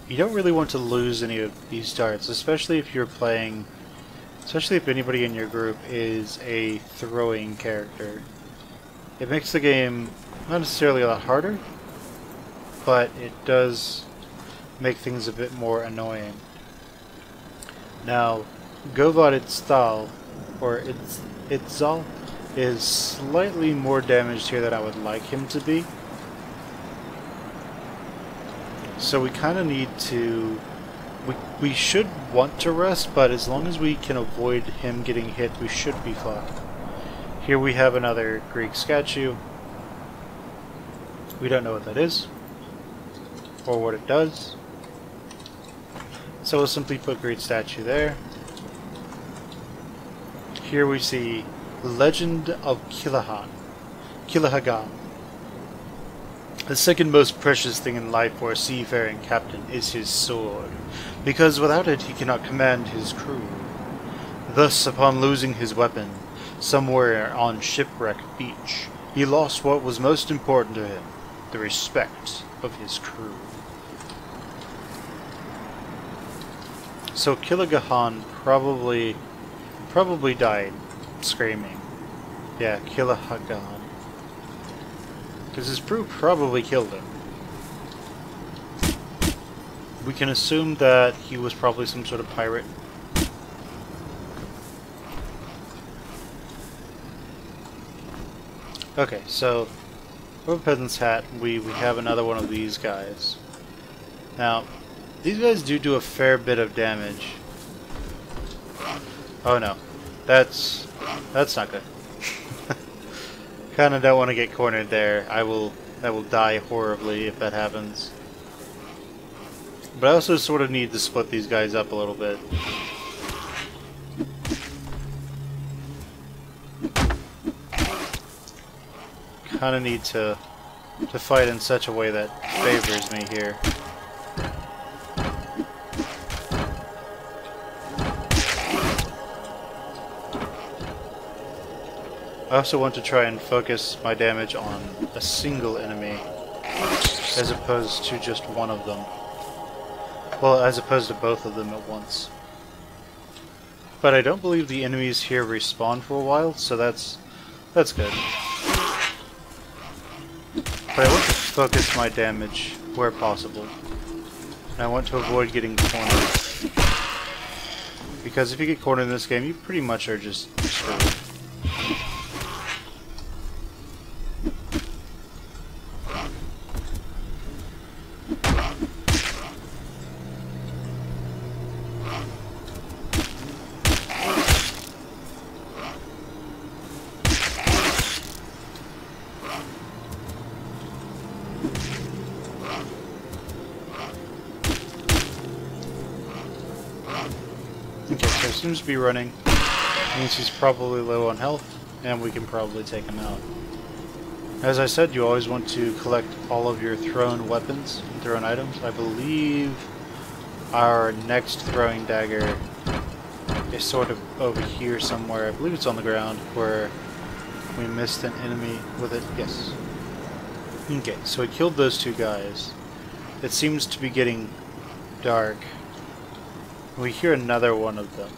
you don't really want to lose any of these darts, especially if you're playing, especially if anybody in your group is a throwing character. It makes the game not necessarily a lot harder, but it does make things a bit more annoying. Now, Govad Itzal, or Itzal, is slightly more damaged here than I would like him to be. So we kind of need to... We should want to rest, but as long as we can avoid him getting hit, we should be fine. Here we have another Greek statue. We don't know what that is, or what it does. So we'll simply put Greek statue there. Here we see Legend of Grimrock. The second most precious thing in life for a seafaring captain is his sword, because without it he cannot command his crew. Thus, upon losing his weapon, somewhere on Shipwreck Beach, he lost what was most important to him, the respect of his crew. So Kilagahan probably died screaming. Yeah, Kilagahan. Because his crew probably killed him. We can assume that he was probably some sort of pirate. Okay, so for Peasant's Hat, we have another one of these guys. Now, these guys do a fair bit of damage. Oh no, that's not good. Kinda don't want to get cornered there. I will die horribly if that happens. But I also sort of need to split these guys up a little bit. Kinda need to fight in such a way that favors me here. I also want to try and focus my damage on a single enemy, as opposed to just one of them. Well, as opposed to both of them at once. But I don't believe the enemies here respawn for a while, so that's good. But I want to focus my damage where possible. And I want to avoid getting cornered. Because if you get cornered in this game, you pretty much are just screwed. Okay, so he seems to be running. Means he's probably low on health, and we can probably take him out. As I said, you always want to collect all of your thrown weapons and thrown items. I believe our next throwing dagger is sort of over here somewhere. I believe it's on the ground where we missed an enemy with it. Yes. Okay, so we killed those two guys. It seems to be getting dark. We hear another one of them.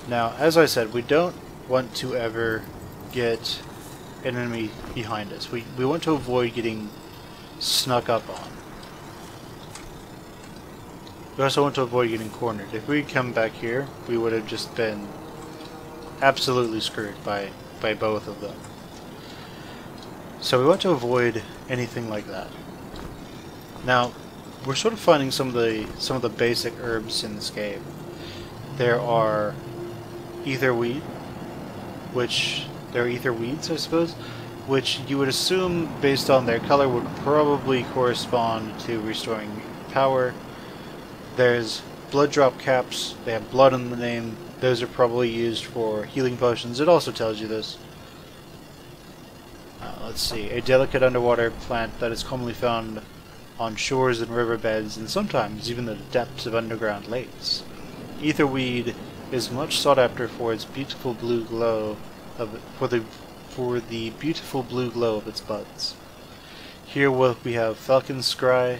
Now, as I said, we don't want to ever get an enemy behind us. We want to avoid getting snuck up on. We also want to avoid getting cornered. If we come back here, we would have just been absolutely screwed by both of them. So we want to avoid anything like that. Now, we're sort of finding some of the basic herbs in this game. There are ether weeds, I suppose, which you would assume, based on their color, would probably correspond to restoring power. There's blood drop caps. They have blood in the name. Those are probably used for healing potions. It also tells you this. Let's see. A delicate underwater plant that is commonly found on shores and riverbeds, and sometimes even the depths of underground lakes. Etherweed is much sought after for its beautiful blue glow for the beautiful blue glow of its buds. Here we have falcon scry,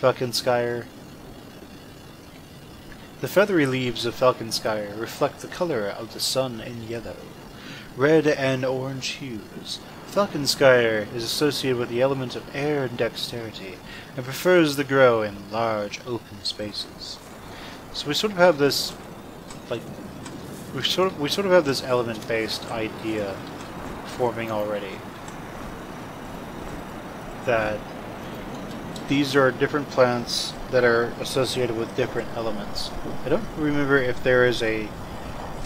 Falconskyer. The feathery leaves of Falconskyer reflect the color of the sun in yellow, red and orange hues. Falconskyer is associated with the element of air and dexterity, and prefers to grow in large open spaces. So we sort of have this, like, we sort of have this element-based idea forming already. That these are different plants that are associated with different elements. I don't remember if there is an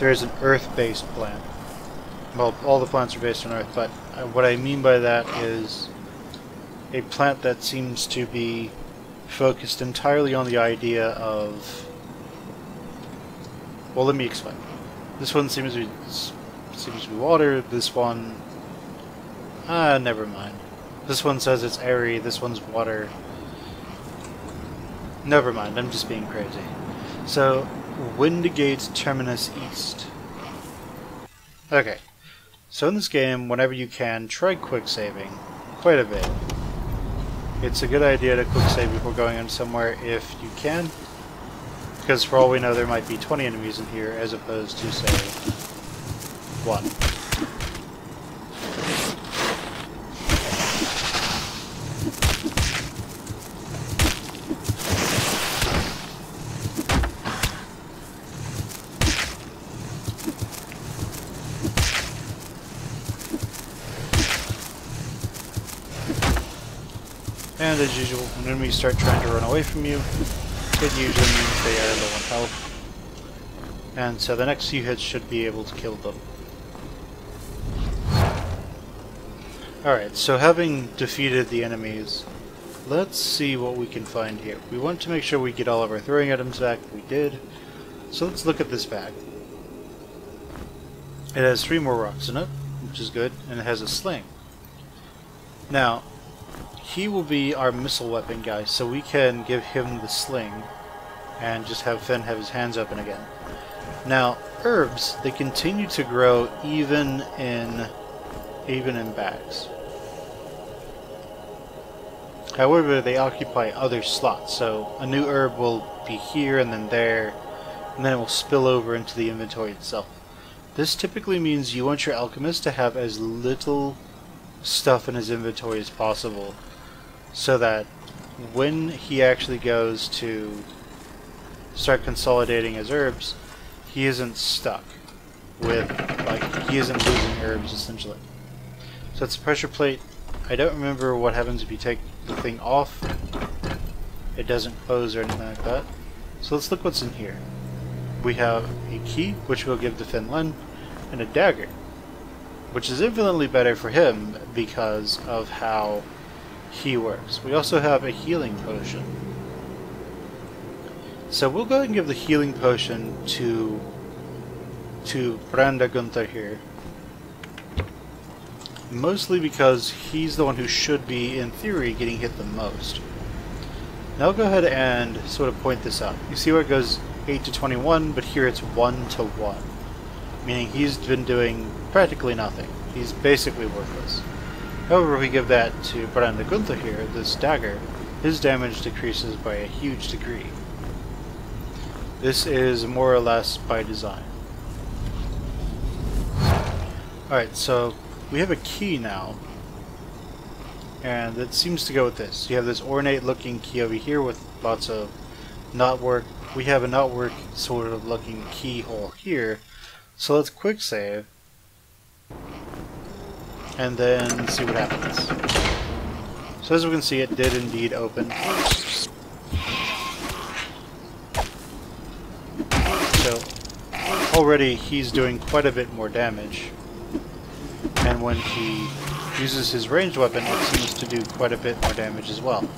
earth-based plant. Well, all the plants are based on earth, but what I mean by that is a plant that seems to be focused entirely on the idea of... Well, let me explain. This one seems to be water. This one... never mind. This one says it's airy. This one's water. Never mind. I'm just being crazy. So, Windgate Terminus East. Okay. So in this game, whenever you can, try quick saving quite a bit. It's a good idea to quick save before going in somewhere if you can. Because for all we know, there might be 20 enemies in here, as opposed to, say, 1. And as usual, when enemies start trying to run away from you, it usually means they are low on health. And so the next few hits should be able to kill them. Alright, so having defeated the enemies, let's see what we can find here. We want to make sure we get all of our throwing items back. We did. So let's look at this bag. It has 3 more rocks in it, which is good, and it has a sling. Now, he will be our missile weapon guy, so we can give him the sling and just have Fen have his hands open again. Now, herbs, they continue to grow even in bags. However, they occupy other slots, so a new herb will be here and then there, and then it will spill over into the inventory itself. This typically means you want your alchemist to have as little stuff in his inventory as possible, so that when he actually goes to start consolidating his herbs, he isn't stuck with, like, he isn't losing herbs, essentially. So it's a pressure plate. I don't remember what happens if you take the thing off. It doesn't close or anything like that. So let's look what's in here. We have a key, which we'll give to Fen Lynn, and a dagger, which is infinitely better for him because of how he works. We also have a healing potion. So we'll go ahead and give the healing potion to Brandr Gunther here. Mostly because he's the one who should be, in theory, getting hit the most. Now I'll go ahead and sort of point this out. You see where it goes 8 to 21, but here it's 1 to 1. Meaning he's been doing practically nothing. He's basically worthless. However, if we give that to Brandr Gunther here, this dagger, his damage decreases by a huge degree. This is more or less by design. Alright, so we have a key now, and it seems to go with this. You have this ornate looking key over here with lots of knotwork. We have a knotwork sort of looking keyhole here. So let's quick save and then see what happens. So as we can see, it did indeed open. So already he's doing quite a bit more damage, and when he uses his ranged weapon, it seems to do quite a bit more damage as well.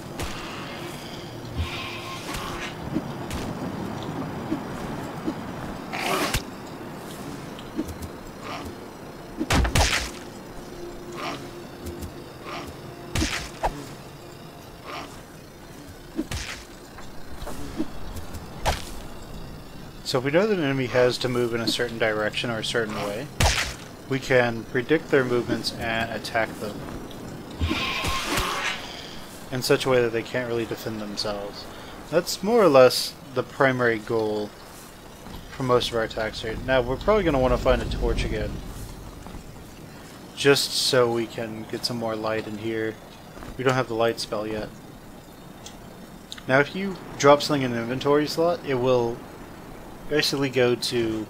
So if we know that an enemy has to move in a certain direction or a certain way, we can predict their movements and attack them. in such a way that they can't really defend themselves. That's more or less the primary goal for most of our attacks here. Now we're probably going to want to find a torch again, just so we can get some more light in here. We don't have the light spell yet. Now if you drop something in an inventory slot, it will basically go to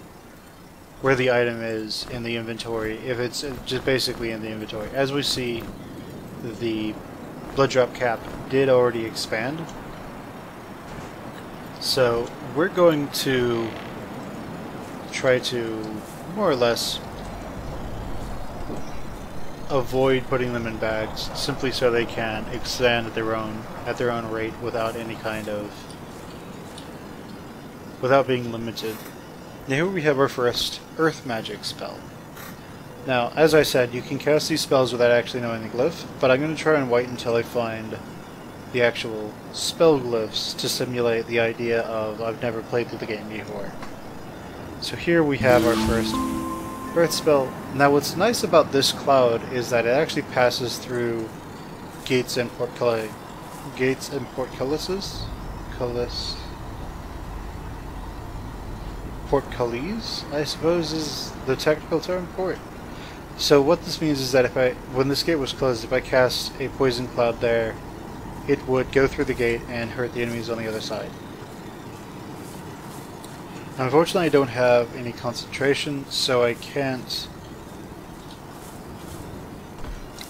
where the item is in the inventory, if it's just basically in the inventory. As we see, the blood drop cap did already expand. So we're going to try to more or less avoid putting them in bags, simply so they can expand at their own rate without any kind of without being limited. Now here we have our first earth magic spell. Now, as I said, you can cast these spells without actually knowing the glyph, but I'm going to try and wait until I find the actual spell glyphs to simulate the idea of I've never played through the game before. So here we have our first earth spell. Now what's nice about this cloud is that it actually passes through gates and portcullises? Portcullis, I suppose, is the technical term for it. So what this means is that when this gate was closed, if I cast a poison cloud there, it would go through the gate and hurt the enemies on the other side. Unfortunately, I don't have any concentration, so I can't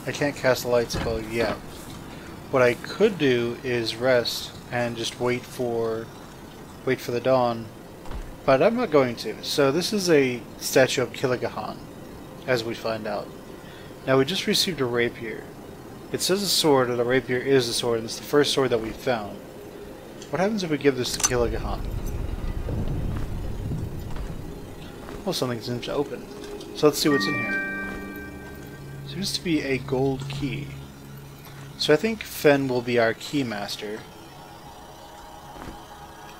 cast a light spell yet. What I could do is rest and just wait for the dawn. But I'm not going to. So this is a statue of Killigahan, as we find out. Now we just received a rapier. It says a sword, and a rapier is a sword, and it's the first sword that we found. What happens if we give this to Killigahan? Well, something seems to open. So let's see what's in here. Seems to be a gold key. So I think Fen will be our key master.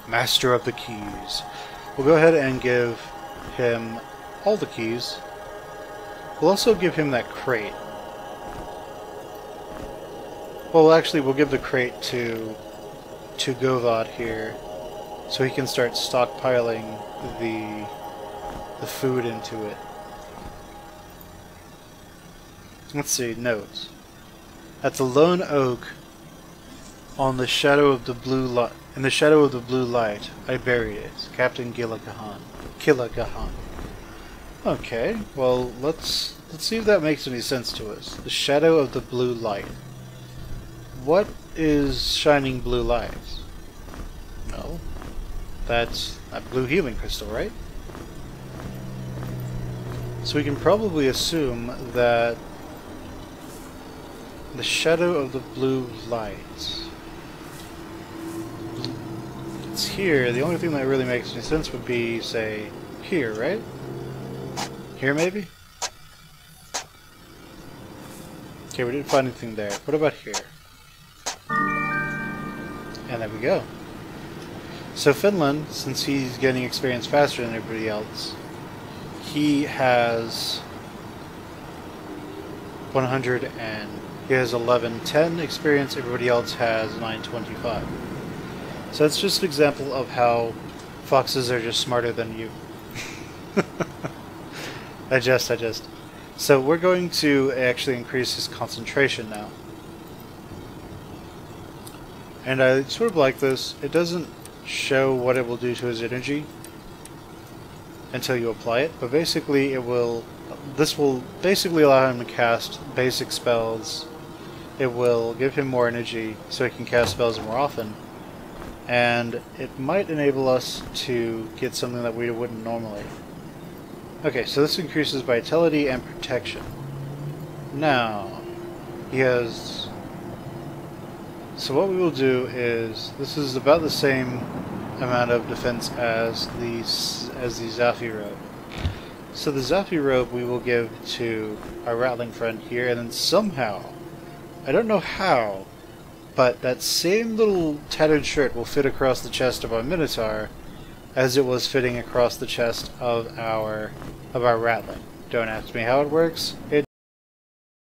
Master of the keys. We'll go ahead and give him all the keys. We'll also give him that crate. Well, actually, we'll give the crate to Govad here, so he can start stockpiling the food into it. Let's see, notes. At the lone oak, on the shadow of the blue light. In the shadow of the blue light, I buried it. Captain Killigahan. Okay, well, let's see if that makes any sense to us. The shadow of the blue light. What is shining blue light? No, that's a blue healing crystal, right? So we can probably assume that the shadow of the blue light. It's here. The only thing that really makes any sense would be, say, here, right? Here, maybe? Okay, we didn't find anything there. What about here? And there we go. So Fen Lynn, since he's getting experience faster than everybody else, he has 1110 experience. Everybody else has 925. So it's just an example of how foxes are just smarter than you. I just. So we're going to actually increase his concentration now. And I sort of like this. It doesn't show what it will do to his energy until you apply it, but basically this will basically allow him to cast basic spells. It will give him more energy so he can cast spells more often. And it might enable us to get something that we wouldn't normally. Okay, so this increases vitality and protection. Now, he has... So what we will do is, this is about the same amount of defense as the Zaffi robe. So the Zaffi robe we will give to our rattling friend here, and then somehow, I don't know how, but that same little tattered shirt will fit across the chest of our Minotaur as it was fitting across the chest of our rattling. Don't ask me how it works.